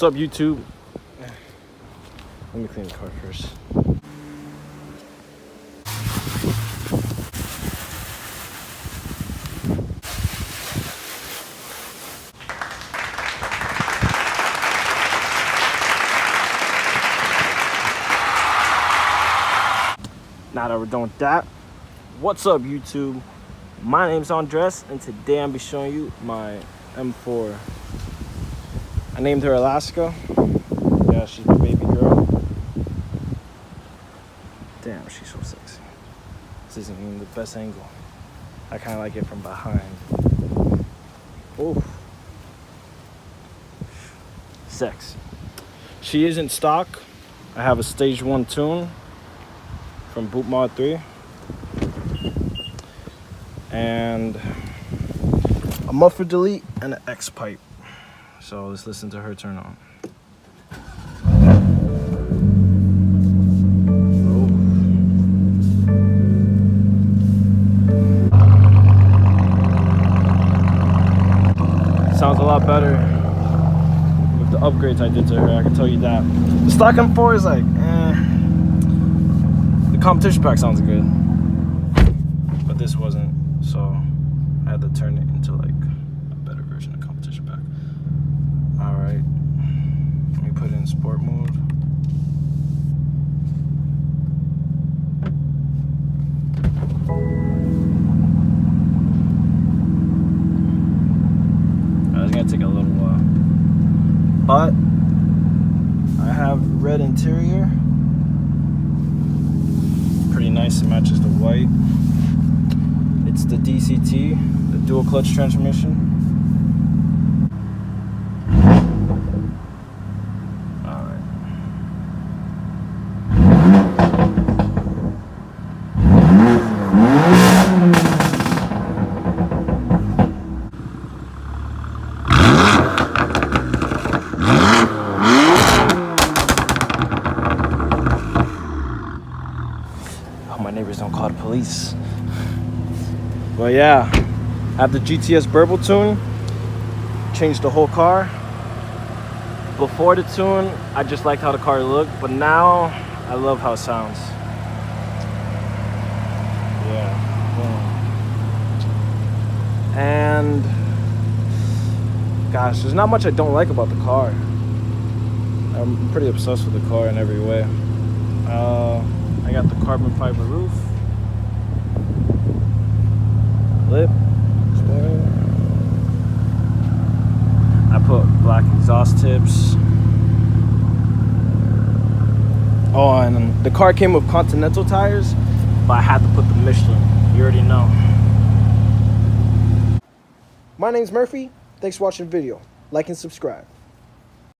What's up, YouTube? Let me clean the car first. Now that we're done with that, what's up, YouTube? My name's Andres, and today I'm be showing you my M4. I named her Alaska. Yeah, she's my baby girl. Damn, she's so sexy. This isn't even the best angle. I kind of like it from behind. Oh, sexy. She isn't stock. I have a stage 1 tune from Boot Mod 3 and a Muffler Delete and an X pipe. So let's listen to her turn on. Sounds a lot better with the upgrades I did to her, I can tell you that. The stock M4 is like, The competition pack sounds good, but this wasn't, so I had to turn it into like a better version of competition pack. All right, let me put it in sport mode. It's gonna take a little while, but I have red interior. Pretty nice, it matches the white. It's the DCT, the dual clutch transmission. Alright. My neighbors don't call the police. But yeah, I have the GTS Burble tune. Changed the whole car. Before the tune, I just liked how the car looked, but now I love how it sounds. Yeah. And gosh, there's not much I don't like about the car. I'm pretty obsessed with the car in every way. I got the carbon fiber roof, lip, I put black exhaust tips. Oh, and the car came with Continental tires, but I had to put the Michelin. You already know. My name's Murphy. Thanks for watching the video. Like and subscribe.